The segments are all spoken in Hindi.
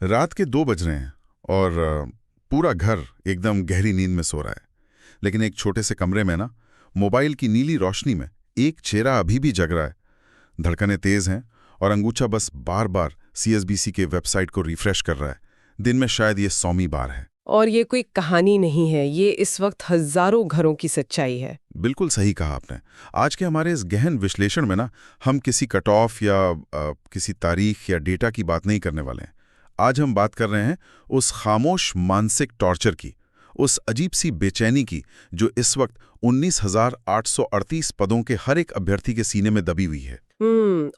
रात के 2 बज रहे हैं और पूरा घर एकदम गहरी नींद में सो रहा है। लेकिन एक छोटे से कमरे में ना, मोबाइल की नीली रोशनी में एक चेहरा अभी भी जग रहा है। धड़कनें तेज हैं और अंगूठा बस बार बार सीएसबीसी के वेबसाइट को रिफ्रेश कर रहा है। दिन में शायद ये 100वीं बार है। और ये कोई कहानी नहीं है, ये इस वक्त हजारों घरों की सच्चाई है। बिल्कुल सही कहा आपने। आज के हमारे इस गहन विश्लेषण में ना, हम किसी कट ऑफ या किसी तारीख या डेटा की बात नहीं करने वाले हैं। आज हम बात कर रहे हैं उस खामोश मानसिक टॉर्चर की, उस अजीब सी बेचैनी की जो इस वक्त 19,838 पदों के हर एक अभ्यर्थी के सीने में दबी हुई है।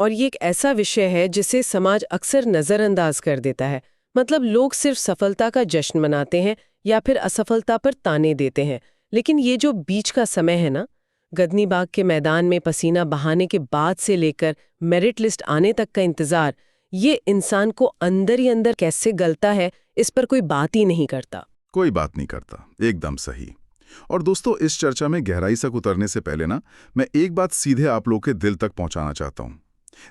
और ये एक ऐसा विषय है जिसे समाज अक्सर नजरअंदाज कर देता है। मतलब लोग सिर्फ सफलता का जश्न मनाते हैं या फिर असफलता पर ताने देते हैं, लेकिन ये जो बीच का समय है ना, गदनी बाग के मैदान में पसीना बहाने के बाद से लेकर मेरिट लिस्ट आने तक का इंतजार, ये इंसान को अंदर ही अंदर कैसे गलता है, इस पर कोई बात ही नहीं करता। कोई बात नहीं करता, एकदम सही। और दोस्तों, इस चर्चा में गहराई तक उतरने से पहले ना, मैं एक बात सीधे आप लोग के दिल तक पहुंचाना चाहता हूं।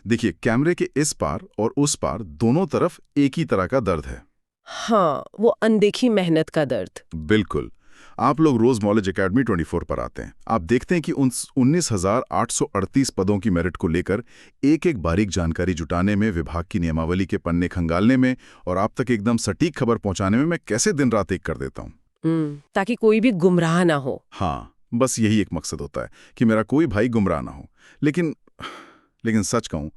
देखिए, कैमरे के इस पार और उस पार दोनों तरफ एक ही तरह का दर्द है। हाँ, वो अनदेखी मेहनत का दर्द। बिल्कुल। आप लोग रोज नॉलेज एकेडमी 24 पर आते हैं। आप देखते हैं कि उन 19,838 पदों की मेरिट को लेकर एक एक बारीक जानकारी जुटाने में, विभाग की नियमावली के पन्ने खंगालने में और आप तक एकदम सटीक खबर पहुंचाने में मैं कैसे दिन रात एक कर देता हूं। ताकि कोई भी गुमराह ना हो। हाँ, बस यही एक मकसद होता है कि मेरा कोई भाई गुमराह ना हो। लेकिन सच कहूं,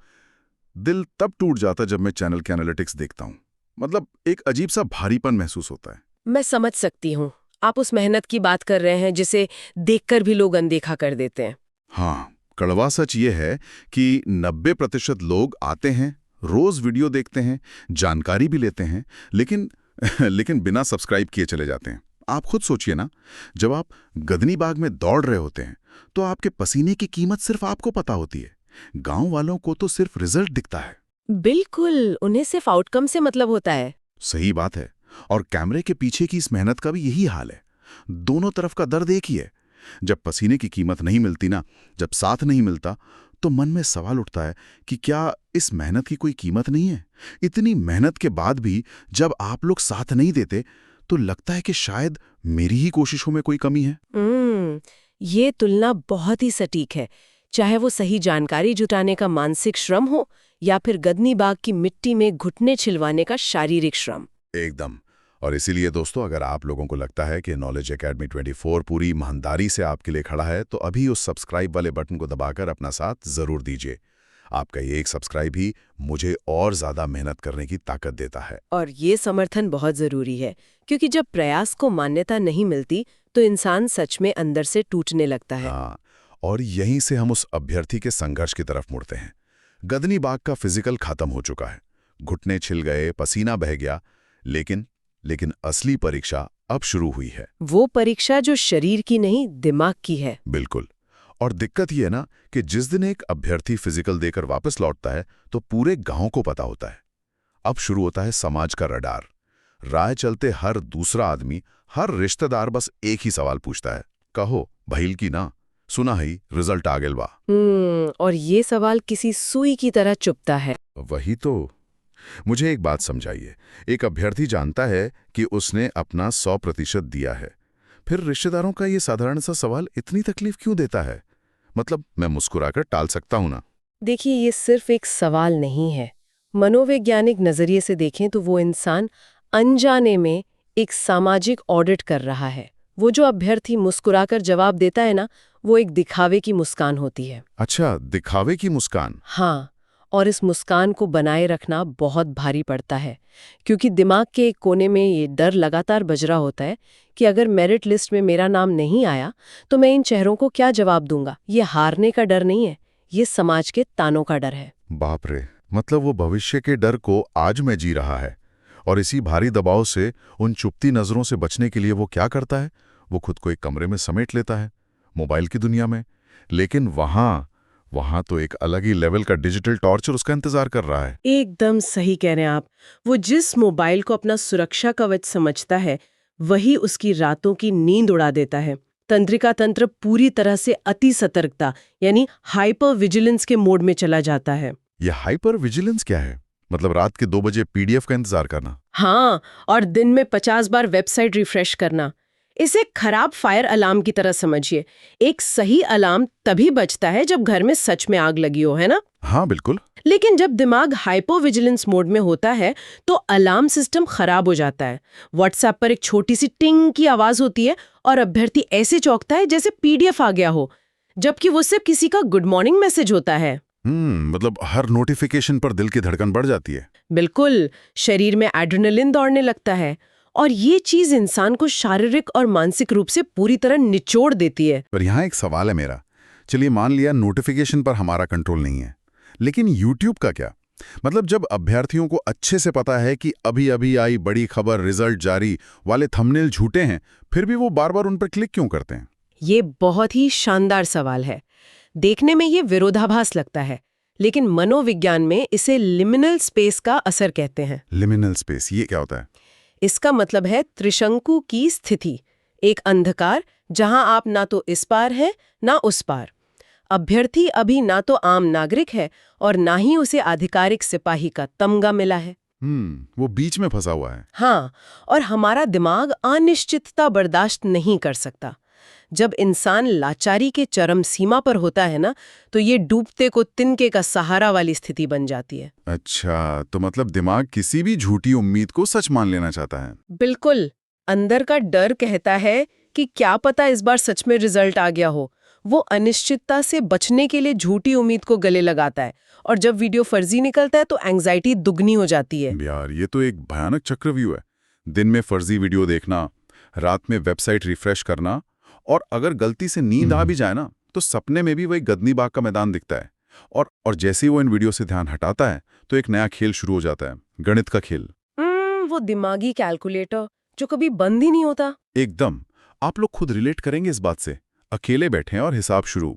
दिल तब टूट जाता जब मैं चैनल के एनालिटिक्स देखता हूं। मतलब एक अजीब सा भारीपन महसूस होता है। मैं समझ सकती हूँ, आप उस मेहनत की बात कर रहे हैं जिसे देखकर भी लोग अनदेखा कर देते हैं। हाँ, कड़वा सच ये है कि 90% लोग आते हैं, रोज वीडियो देखते हैं, जानकारी भी लेते हैं, लेकिन लेकिन बिना सब्सक्राइब किए चले जाते हैं। आप खुद सोचिए ना, जब आप गदनी बाग में दौड़ रहे होते हैं तो आपके पसीने की कीमत सिर्फ आपको पता होती है। गांव वालों को तो सिर्फ रिजल्ट दिखता है। बिल्कुल, उन्हें सिर्फ आउटकम से मतलब होता है। सही बात है। और कैमरे के पीछे की इस मेहनत का भी यही हाल है। दोनों तरफ का दर्द एक ही है। जब पसीने की कीमत नहीं मिलती ना, जब साथ नहीं मिलता, तो मन में सवाल उठता है कि क्या इस मेहनत की कोई कीमत नहीं है? इतनी मेहनत के बाद भी जब आप लोग साथ नहीं देते तो लगता है कि शायद मेरी ही कोशिशों में कोई कमी है। ये तुलना बहुत ही सटीक है। चाहे वो सही जानकारी जुटाने का मानसिक श्रम हो या फिर गदनी बाग की मिट्टी में घुटने छिलवाने का शारीरिक श्रम। एकदम। और इसीलिए दोस्तों, अगर आप लोगों को लगता है कि नॉलेज एकेडमी 24 पूरी ईमानदारी से आपके लिए खड़ा है, तो अभी उस सब्सक्राइब वाले बटन को दबाकर अपना साथ जरूर दीजिए। आपका ये एक सब्सक्राइब ही मुझे और ज्यादा मेहनत करने की ताकत देता है। और ये समर्थन बहुत जरूरी है, क्योंकि जब प्रयास को मान्यता नहीं मिलती तो इंसान सच में अंदर से टूटने लगता है। हाँ, और यहीं से हम उस अभ्यर्थी के संघर्ष की तरफ मुड़ते हैं। गदनी बाग का फिजिकल खत्म हो चुका है, घुटने छिल गए, पसीना बह गया, लेकिन असली परीक्षा अब शुरू हुई है। वो परीक्षा जो शरीर की नहीं, दिमाग की है। बिल्कुल। और दिक्कत ये है ना कि जिस दिन एक अभ्यर्थी फिजिकल देकर वापस लौटता है तो पूरे गांव को पता होता है। अब शुरू होता है समाज का रडार। राह चलते हर दूसरा आदमी, हर रिश्तेदार बस एक ही सवाल पूछता है, कहो भइल की ना, सुना ही रिजल्ट आ गेल बा। और ये सवाल किसी सुई की तरह चुभता है। वही तो। मुझे एक बात समझाइए, एक अभ्यर्थी जानता है कि उसने अपना 100% दिया है, फिर रिश्तेदारों का ये साधारण सा सवाल इतनी तकलीफ क्यों देता है? मतलब मैं मुस्कुराकर टाल सकता हूं ना। देखिए, ये सिर्फ एक सवाल नहीं है। मनोवैज्ञानिक नजरिए से देखें तो वो इंसान अनजाने में एक सामाजिक ऑडिट कर रहा है। वो जो अभ्यर्थी मुस्कुराकर जवाब देता है ना, वो एक दिखावे की मुस्कान होती है। अच्छा, दिखावे की मुस्कान। हाँ, और इस मुस्कान को बनाए रखना बहुत भारी पड़ता है, क्योंकि दिमाग के एक कोने में ये डर लगातार बज रहा होता है कि अगर मेरिट लिस्ट में मेरा नाम नहीं आया तो मैं इन चेहरों को क्या जवाब दूंगा। ये हारने का डर नहीं है, ये समाज के तानों का डर है। बाप रे, मतलब वो भविष्य के डर को आज में जी रहा है। और इसी भारी दबाव से, उन चुपती नजरों से बचने के लिए वो क्या करता है? वो खुद को एक कमरे में समेट लेता है, मोबाइल की दुनिया में। लेकिन वहां तो एक अलग ही लेवल का डिजिटल टॉर्चर उसका इंतजार कर रहा है। एकदम सही कह रहे हैं आप। वो जिस मोबाइल को अपना सुरक्षा कवच समझता है, वही उसकी रातों की नींद उड़ा देता है। तंत्रिका तंत्र पूरी तरह से अति सतर्कता यानी हाइपर विजिलेंस के मोड में चला जाता है। यह हाइपर विजिलेंस क्या है? मतलब रात के 2 बजे PDF का इंतजार करना। हाँ, और दिन में 50 बार वेबसाइट रिफ्रेश करना। इसे खराब फायर अलार्म की तरह समझिए। एक सही अलार्म तभी बजता है जब घर में सच में आग लगी हो, है ना? हाँ बिल्कुल। लेकिन जब दिमाग हाइपोविजिलेंस मोड में होता है तो अलार्म सिस्टम खराब हो जाता है। व्हाट्सएप पर एक छोटी सी टिंग की आवाज होती है और अभ्यर्थी ऐसे चौंकता है जैसे PDF आ गया हो, जबकि वो सिर्फ किसी का गुड मॉर्निंग मैसेज होता है। मतलब हर नोटिफिकेशन पर दिल की धड़कन बढ़ जाती है। बिल्कुल, शरीर में एड्रेनलिन दौड़ने लगता है और ये चीज इंसान को शारीरिक और मानसिक रूप से पूरी तरह निचोड़ देती है। पर यहाँ एक सवाल है मेरा। चलिए मान लिया नोटिफिकेशन पर हमारा कंट्रोल नहीं है, लेकिन YouTube का क्या? मतलब जब अभ्यर्थियों को अच्छे से पता है कि अभी अभी आई बड़ी खबर, रिजल्ट जारी वाले थंबनेल झूठे हैं, फिर भी वो बार बार उन पर क्लिक क्यों करते हैं? ये बहुत ही शानदार सवाल है। देखने में ये विरोधाभास लगता है, लेकिन मनोविज्ञान में इसे लिमिनल स्पेस का असर कहते हैं। लिमिनल स्पेस, ये क्या होता है? इसका मतलब है त्रिशंकु की स्थिति, एक अंधकार जहां आप ना तो इस पार हैं ना उस पार। अभ्यर्थी अभी ना तो आम नागरिक है और ना ही उसे आधिकारिक सिपाही का तमगा मिला है। वो बीच में फंसा हुआ है। हाँ, और हमारा दिमाग अनिश्चितता बर्दाश्त नहीं कर सकता। जब इंसान लाचारी के चरम सीमा पर होता है ना, तो ये डूबते को तिनके का सहारा वाली स्थिति बन जाती है। अच्छा, तो मतलब दिमाग किसी भी झूठी उम्मीद को सच मान लेना चाहता है। बिल्कुल, अंदर का डर कहता है कि क्या पता इस बार सच में रिजल्ट आ गया हो। वो अनिश्चितता से बचने के लिए झूठी उम्मीद को गले लगाता है, और जब वीडियो फर्जी निकलता है तो एंग्जाइटी दुगनी हो जाती है। यार, ये तो एक भयानक चक्रव्यूह है। दिन में फर्जी वीडियो देखना, रात में वेबसाइट रिफ्रेश करना, और अगर गलती से नींद आ भी जाए ना, तो सपने में भी वही गदनी बाग का मैदान दिखता है। और जैसे ही वो इन वीडियो से ध्यान हटाता है, तो एक नया खेल शुरू हो जाता है, गणित का खेल। वो दिमागी कैलकुलेटर जो कभी बंद ही नहीं होता। एकदम। आप लोग खुद रिलेट करेंगे इस बात से। अकेले बैठे हैं और हिसाब शुरू।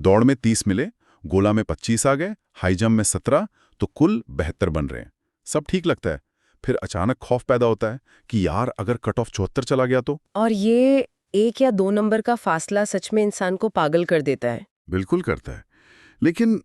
दौड़ में 30 मिले, गोला में 25 आ गए, हाई जंप में 17, तो कुल 72 बन रहे हैं। सब ठीक लगता है। फिर अचानक खौफ पैदा होता है कि यार अगर कट ऑफ 74 चला गया तो। और ये 1 या 2 नंबर का फासला सच में इंसान को पागल कर देता है। बिल्कुल करता है। लेकिन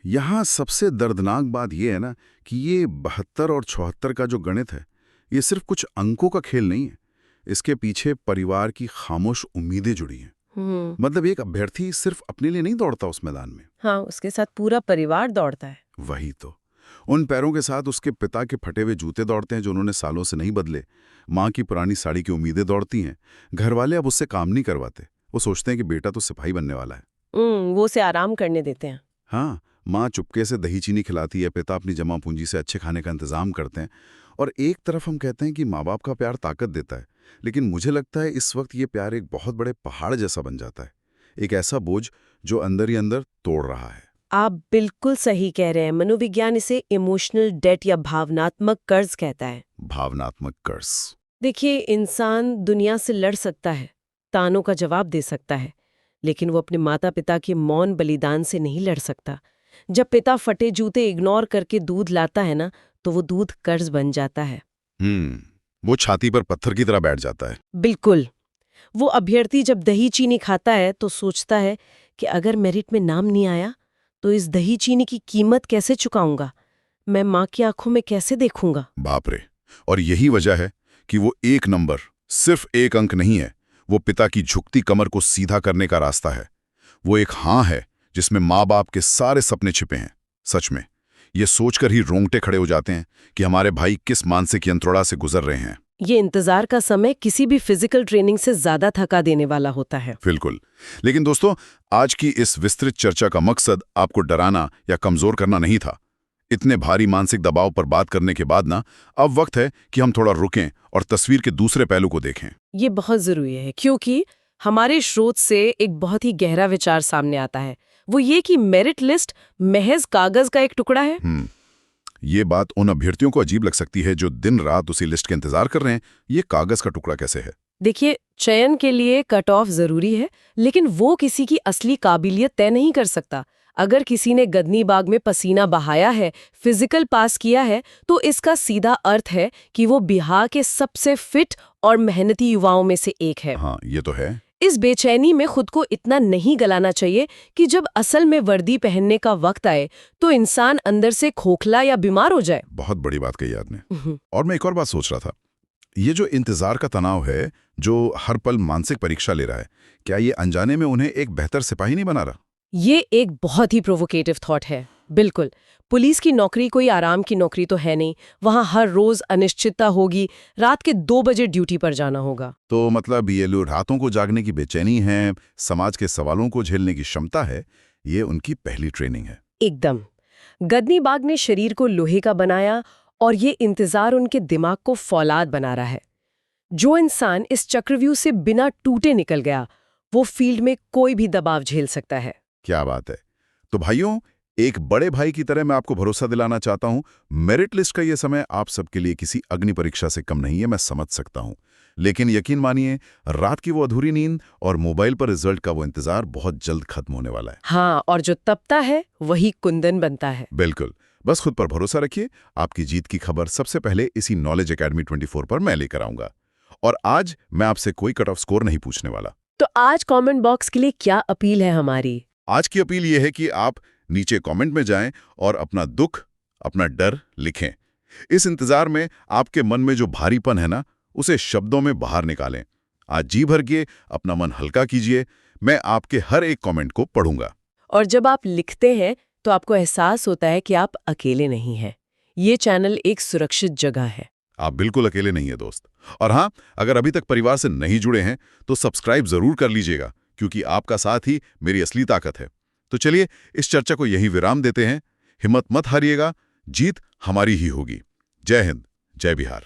यहाँ सबसे दर्दनाक बात यह है ना कि ये 72 और 74 का जो गणित है, ये सिर्फ कुछ अंकों का खेल नहीं है। इसके पीछे परिवार की खामोश उम्मीदें जुड़ी हैं। मतलब एक अभ्यर्थी सिर्फ अपने लिए नहीं दौड़ता उस मैदान में। हाँ, उसके साथ पूरा परिवार दौड़ता है। वही तो। उन पैरों के साथ उसके पिता के फटे हुए जूते दौड़ते हैं जो उन्होंने सालों से नहीं बदले। माँ की पुरानी साड़ी की उम्मीदें दौड़ती हैं। घर वाले अब उससे काम नहीं करवाते। वो सोचते हैं कि बेटा तो सिपाही बनने वाला है। वो उसे आराम करने देते हैं। हाँ, माँ चुपके से दही चीनी खिलाती है, पिता अपनी जमा पूंजी से अच्छे खाने का इंतजाम करते हैं। और एक तरफ हम कहते हैं कि माँ बाप का प्यार ताकत देता है, लेकिन मुझे लगता है इस वक्त ये प्यार एक बहुत बड़े पहाड़ जैसा बन जाता है। एक ऐसा बोझ जो अंदर ही अंदर तोड़ रहा है। आप बिल्कुल सही कह रहे हैं। मनोविज्ञान इसे इमोशनल डेट या भावनात्मक कर्ज कहता है। भावनात्मक कर्ज। देखिए, इंसान दुनिया से लड़ सकता है, तानों का जवाब दे सकता है, लेकिन वो अपने माता पिता के मौन बलिदान से नहीं लड़ सकता। जब पिता फटे जूते इग्नोर करके दूध लाता है ना, तो वो दूध कर्ज बन जाता है। वो छाती पर पत्थर की तरह बैठ जाता है। बिल्कुल। वो अभ्यर्थी जब दही चीनी खाता है तो सोचता है कि अगर मेरिट में नाम नहीं आया तो इस दही चीनी की कीमत कैसे चुकाऊंगा, मैं माँ की आंखों में कैसे देखूंगा। बाप रे। और यही वजह है कि वो एक नंबर, सिर्फ एक अंक नहीं है। वो पिता की झुकती कमर को सीधा करने का रास्ता है। वो एक हाँ है जिसमें माँ बाप के सारे सपने छिपे हैं। सच में ये सोचकर ही रोंगटे खड़े हो जाते हैं कि हमारे भाई किस मानसिक यंत्रणा से गुजर रहे हैं। ये इंतजार का समय किसी भी फिजिकल ट्रेनिंग से ज्यादा थका देने वाला होता है। बिल्कुल। लेकिन दोस्तों, आज की इस विस्तृत चर्चा का मकसद आपको डराना या कमजोर करना नहीं था। इतने भारी मानसिक दबाव पर बात करने के बाद ना, अब वक्त है कि हम थोड़ा रुकें और तस्वीर के दूसरे पहलू को देखें। ये बहुत जरूरी है, क्योंकि हमारे स्रोत से एक बहुत ही गहरा विचार सामने आता है। वो ये कि मेरिट लिस्ट महज कागज का एक टुकड़ा है। ये बात उन अभ्यर्थियों को अजीब लग सकती है जो दिन रात उसी लिस्ट के इंतजार कर रहे हैं। ये कागज का टुकड़ा कैसे है? देखिए, चयन के लिए कट ऑफ जरूरी है, लेकिन वो किसी की असली काबिलियत तय नहीं कर सकता। अगर किसी ने गदनी बाग में पसीना बहाया है, फिजिकल पास किया है, तो इसका सीधा अर्थ है कि वो बिहार के सबसे फिट और मेहनती युवाओं में से एक है। हाँ, ये तो है। इस बेचैनी में खुद को इतना नहीं गलाना चाहिए कि जब असल में वर्दी पहनने का वक्त आए तो इंसान अंदर से खोखला या बीमार हो जाए। बहुत बड़ी बात कही आपने। और मैं एक और बात सोच रहा था, ये जो इंतजार का तनाव है, जो हर पल मानसिक परीक्षा ले रहा है, क्या ये अनजाने में उन्हें एक बेहतर सिपाही नहीं बना रहा? ये एक बहुत ही प्रोवोकेटिव थॉट है। बिल्कुल, पुलिस की नौकरी कोई आराम की नौकरी तो है नहीं। वहाँ हर रोज अनिश्चितता होगी, रात के 2 बजे ड्यूटी पर जाना होगा। तो मतलब ये लोग रातों को जागने की बेचैनी है, समाज के सवालों को झेलने की क्षमता है, ये उनकी पहली ट्रेनिंग है। एकदम। गदनी बाग ने शरीर को लोहे का बनाया और ये इंतजार उनके दिमाग को फौलाद बना रहा है। जो इंसान इस चक्रव्यूह से बिना टूटे निकल गया, वो फील्ड में कोई भी दबाव झेल सकता है। क्या बात है। तो भाइयों, एक बड़े भाई की तरह मैं आपको भरोसा दिलाना चाहता हूं, मेरिट लिस्ट का ये समय आप सबके लिए किसी अग्नि परीक्षा से कम नहीं है, मैं समझ सकता हूं। लेकिन यकीन मानिए, रात की वो अधूरी नींद और मोबाइल पर रिजल्ट का वो इंतजार बहुत जल्द खत्म होने वाला है। हाँ, और जो तपता है वही कुंदन बनता है। बिल्कुल। बस खुद पर भरोसा रखिए, आपकी जीत की खबर सबसे पहले इसी नॉलेज एकेडमी 24 पर मैं लेकर आऊंगा। और आज मैं आपसे कोई कट ऑफ स्कोर नहीं पूछने वाला। तो आज कमेंट बॉक्स के लिए क्या अपील है हमारी? आज की अपील यह है कि आप नीचे कमेंट में जाएं और अपना दुख, अपना डर लिखें। इस इंतजार में आपके मन में जो भारीपन है ना, उसे शब्दों में बाहर निकालें। आज जी भर के अपना मन हल्का कीजिए। मैं आपके हर एक कमेंट को पढ़ूंगा। और जब आप लिखते हैं तो आपको एहसास होता है कि आप अकेले नहीं हैं। ये चैनल एक सुरक्षित जगह है। आप बिल्कुल अकेले नहीं है दोस्त। और हाँ, अगर अभी तक परिवार से नहीं जुड़े हैं तो सब्सक्राइब जरूर कर लीजिएगा, क्योंकि आपका साथ ही मेरी असली ताकत है। तो चलिए इस चर्चा को यहीं विराम देते हैं। हिम्मत मत हारिएगा, जीत हमारी ही होगी। जय हिंद, जय बिहार।